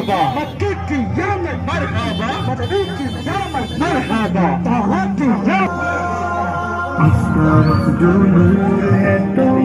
मरहबा, मक्के की यामत मरहबा, मदनी की यामत मरहबा, ताहा की यामत। इस तरफ जो नूर है तो